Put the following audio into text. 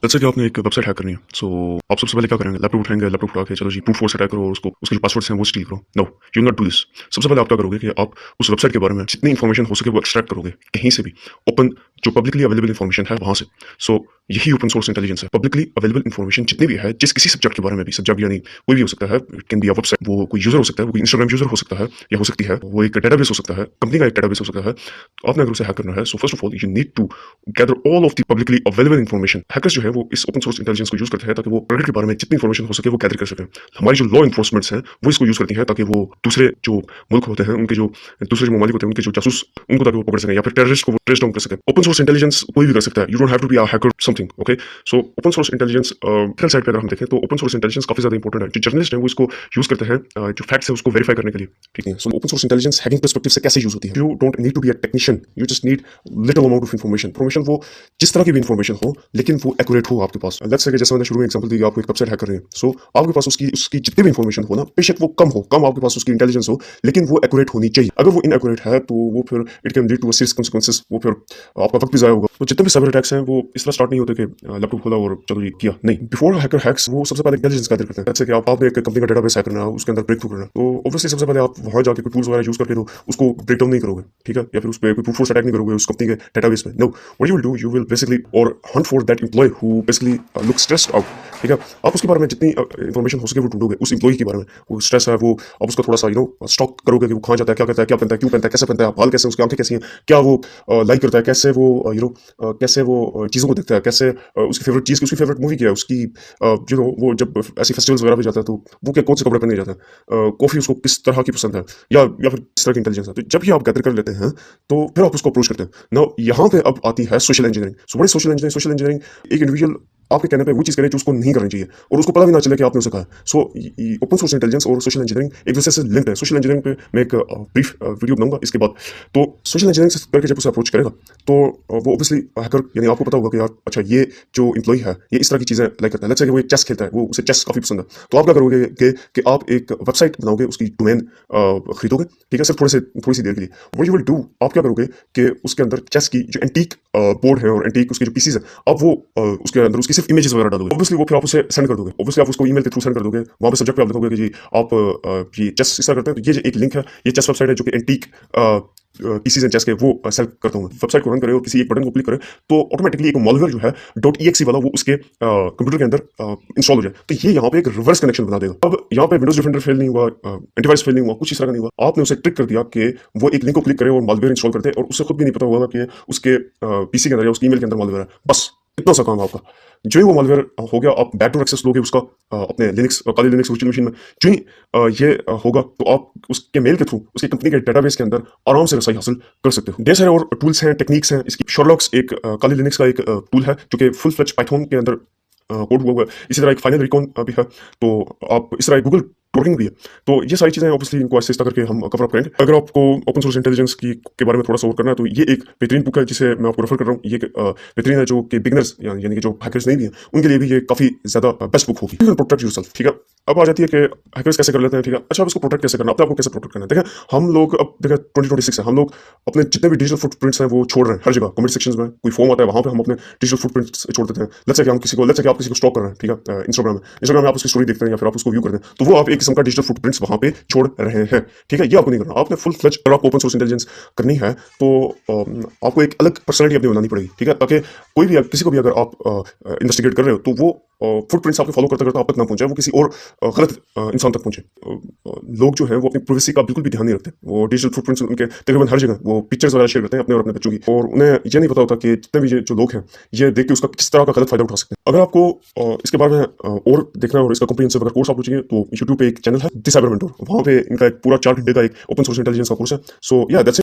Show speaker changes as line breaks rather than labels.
Let's say कि आपने एक वेबसाइट हैक करनी है। सो आप सबसे पहले क्या करेंगे? लैपटॉप उठाएंगे, लैपटॉप उठा के चलो जी ब्रूट फोर्स अटैक करो और उसको उसके जो पासवर्ड्स हैं वो स्टील करो। No, you not do this. सबसे पहले आप क्या करोगे कि आप उस वेबसाइट के बारे में जितनी इन्फॉर्मेशन हो सके वो एक्सट्रैक्ट करोगे कहीं से भी, ओपन जो पब्लिकली अवेलेबल इन्फॉर्मेशन है वहां से। सो यही ओपन सोर्स इंटेलिजेंस है। पब्लिकली अवेलेबल इन्फॉर्मेशन जितनी भी है, जिस किसी सब्जेक्ट के बारे में भी, सब्जेक्ट यानी कोई भी हो सकता है, it can be a website, वो कोई यूजर हो सकता है, वो कोई इंस्टाग्राम यूजर हो सकता है या हो सकती है वो एक डेटाबेस हो सकता है, कंपनी का एक डेटाबेस हो सकता है। तो आपने अगर उसे हैक करना है, so first of all you need to gather all of the publicly available information. Hackers जो है वो इस ओपन सोर्स इंटेलिजेंस को यूज करते हैं ताकि वो प्रोडक्ट के बारे में जितनी इन्फॉर्मेशन हो सके वो गैदर कर सकें। हमारी जो लॉ इन्फोर्समेंट्स हैं वो इसको यूज करती हैं ताकि वो दूसरे जो मुल्क होते हैं, उनके जो दूसरे जो ममालिक होते हैं, उनके जो जासूस, उनको ताकि वो पकड़ सकें या फिर टेररिस्ट को वो ट्रेस डाउन कर सकें। ओपन सोर्स इंटेलिजेंस कोई भी कर सकता है। You don't have to be a hacker something, okay. So open source intelligence side पे अगर हम देखें तो ओपन सोर्स इंटेलिजेंस काफी ज्यादा इंपॉर्टेंट है। जो जर्नलिस्ट है वो इसको यूज करते हैं जो फैक्ट्स है उसको वेरीफाई करने के लिए, ठीक है। So open source intelligence hacking perspective से कैसे यूज होती है? You don't need to be a technician, you just need little amount of information वो जिस तरह की भी इन्फॉर्मेशन हो लेकिन वो एक्यूरेट हो आपके पास। लेट्स से जैसे मैंने शुरू में एग्जांपल दी, आपको एक वेबसाइट हैक कर रहे हैं। सो आपके पास उसकी जितनी भी इन्फॉर्मेशन हो ना, बेशक वो कम आपके पास उसकी इंटेलिजेंस हो, लेकिन वो एक्यूरेट होनी चाहिए। अगर वो इनएक्यूरेट है तो वो फिर it can lead to serious consequences, वो फिर आपका वक्त भी जाया होगा। तो जितने भी साइबर अटैक्स हैं वो इस तरह स्टार्ट नहीं होते कि लैपटॉप खोला और चलो ये किया, नहीं। बिफोर हैकर हैक्स वो सबसे पहले इंटेलिजेंस गैदर करते हैं। जैसे कि आपने एक कंपनी का डेटाबेस हैक करना है, उसके अंदर ब्रेक थ्रू करना, तो ऑब्वियसली सबसे पहले आप वहां जाके कोई टूल्स वगैरह यूज करके तो उसको ब्रेक डाउन नहीं करोगे, ठीक है, या फिर उस पर कोई ब्रूट फोर्स अटैक नहीं करोगे उस कंपनी के डेटाबेस में। No, what you will do, you will basically और hunt for that employee who basically look stressed out, ठीक है। आप उसके बारे में जितनी इन्फॉर्मेशन हो सके वो ढूंढोगे उस एम्प्लॉय के बारे में। वो स्ट्रेस है, वो आप उसका थोड़ा सा स्टॉक करोगे कि वो कहाँ जाता है, क्या करता है, क्या पहनता है, क्यों पहनता है, कैसे पहनता है, बाल कैसे, उसकी आंखें कैसी हैं, क्या वो लाइक करता है, कैसे वो कैसे वो चीज़ों को देखता है, कैसे उसकी फेवरेट चीज़, उसकी फेवरेट मूवी क्या है, उसकी वो जब ऐसी फेस्टिवल्स वगैरह पे जाता है तो वो क्या कौन से कपड़े पहनने जाता है, कॉफ़ी उसको किस तरह की पसंद है, या फिर किस तरह की इंटेलिजेंस है। तो जब ही आप गैदर कर लेते हैं तो फिर आप उसको अप्रोच करते हैं ना। यहाँ पे अब आती है social engineering. So what is social engineering? Social engineering एक इंडिविजुअल आपके कहने पे वो चीज़ करे जो उसको नहीं करनी चाहिए और उसको पता भी ना चले कि आपने उसे कहा। सो ओपन सोर्स इंटेलिजेंस और सोशल इंजीनियरिंग एक दूसरे से लिंक्ड है। सोशल इंजीनियरिंग पे मैं एक ब्रीफ वीडियो बनाऊंगा इसके बाद। तो सोशल इंजीनियरिंग करके जब उसे अप्रोच करेगा तो वो ऑब्वियसली हैकर, यानी आपको पता होगा कि यार अच्छा ये जो एम्प्लॉय है ये इस तरह की चीज़ें लाइक करता है। लेट्स से कि वो एक चेस खेलता है, वो उसे चेस काफ़ी पसंद है, तो आप क्या करोगे कि आप एक वेबसाइट बनाओगे, उसकी डोमेन खरीदोगे, ठीक है, सिर्फ थोड़ी सी देर के लिए। वो यू विल डू, आप क्या करोगे कि उसके अंदर चेस की जो एंटीक बोर्ड है और एंटीक उसके जो पीसीज है, आप वो उसके अंदर उसकी सिर्फ इमेजेस वगैरह डालोगे। ऑब्वियसली वो फिर आप उसे सेंड कर दोगे, ऑब्वियसली आप उसको ईमेल के थ्रू सेंड कर दोगे। वहाँ पे सब्जेक्ट पे आप लिखोगे कि जी आप ये चेस इस तरह करते हैं, तो ये जो एक लिंक है, ये चेस वेबसाइट है जो कि एंटीक पीसीज एंड चेस के वो सेल करता हूँ। वेबसाइट को रन करे और किसी एक बटन को क्लिक करे तो ऑटोमेटिकली एक मॉलवेयर जो है .exe वाला वो उसके कंप्यूटर के अंदर इंस्टॉल हो जाए। तो ये यहाँ पे एक रिवर्स कनेक्शन बना देगा। अब यहाँ पे विंडोज डिफेंडर फेल नहीं हुआ, एंटीवायरस फेल नहीं हुआ, कुछ इस तरह का नहीं हुआ। आपने उसे ट्रिक कर दिया कि वो एक लिंक को क्लिक करे और मॉलवेयर इंस्टॉल करते और उसे खुद भी नहीं पता होगा कि उसके पीसी के अंदर या उसके ईमेल के अंदर मॉलवेयर है। बस इतना सा काम है आपका। जो ही वो मॉलवेयर हो गया, आप बैकडोर एक्सेस लोगे उसका अपने लिनक्स काली लिनक्स वर्चुअल मशीन में। जो ही ये होगा तो आप उसके मेल के थ्रू उसकी कंपनी के डेटाबेस के अंदर आराम से रसाई हासिल कर सकते हो। ढेर सारे और टूल्स हैं, टेक्निक्स हैं। इसकी शर्लॉक्स एक काली लिनक्स का एक टूल है जो कि फुल फ्लेज पाइथन के अंदर कोड हुआ हुआ है। इसी तरह एक फाइनल रिकॉन भी है, तो आप इस तरह गूगल टोर्किंग भी है। तो ये सारी चीज़ें ऑब्वियसली इनको ऐसे करके हम कवर अप करेंगे। अगर आपको ओपन सोर्स इंटेलिजेंस के बारे में थोड़ा सा और करना है तो ये एक बेहतरीन बुक है जिसे मैं आपको रेफर कर रहा हूँ। ये बेहतरीन है जो कि बिगनर्स यानी कि जो हैकर्स नहीं भी हैं उनके लिए भी ये काफ़ी ज़्यादा बेस्ट बुक होगी। प्रोटेक्ट योरसेल्फ, ठीक है। अब आ जाती है कि हैकर्स कैसे कर लेते हैं, ठीक है। अच्छा, अब इसको प्रोटेक्ट कैसे करना, अपने आपको कैसे प्रोटेक्ट करना है। देखिए हम लोग अब देखिए 2026 है, हम लोग अपने जितने भी डिजिटल फुटप्रिंट्स हैं वो छोड़ रहे हैं हर जगह। कमेंट सेक्शंस में कोई फॉर्म आता है, वहाँ पे हम अपने डिजिटल फुटप्रिंट्स छोड़ देते हैं। लेट्स से कि आप किसी को स्टॉक कर रहे हैं, ठीक है, इंस्टाग्राम में आप उसकी स्टोरी देखते हैं या फिर आप उसको व्यू करते हैं, तो वो आप एक किस्म का डिजिटल फुटप्रिंट्स वहाँ पे छोड़ रहे हैं, ठीक है। ये आपको नहीं करना। आपने फुल फ्लेज अगर आपको ओपन सोर्स इंटेलिजेंस करनी है तो आपको एक अलग पर्सनैलिटी अपनी बनानी पड़ेगी, ठीक है, ताकि कोई भी किसी को भी अगर आप इन्वेस्टिगेट कर रहे हो तो वो फुटप्रिंट्स आपको फॉलो करते करते आप तक ना पहुंचे, वो किसी और गलत इंसान तक पहुंचे। लोग जो है वो अपनी प्राइवेसी का बिल्कुल भी ध्यान नहीं रखते। वो डिजिटल फुटप्रिंट्स उनके तकरीबन हर जगह वो पिक्चर्स वगैरह शेयर करते हैं अपने और अपने बच्चों की, और उन्हें ये नहीं पता होता कि जितने भी जो लोग हैं ये देख के उसका किस तरह का गलत फायदा उठा सकते हैं। अगर आपको इसके बारे में और देखना है और इसका कॉम्प्रिहेंसिव अगर कोर्स आपको चाहिए तो यूट्यूब पे एक चैनल है द साइबर मेंटोर, वहाँ पे इनका एक पूरा 4 घंटे का एक ओपन सोर्स इंटेलिजेंस का कोर्स है। सो या दैट्स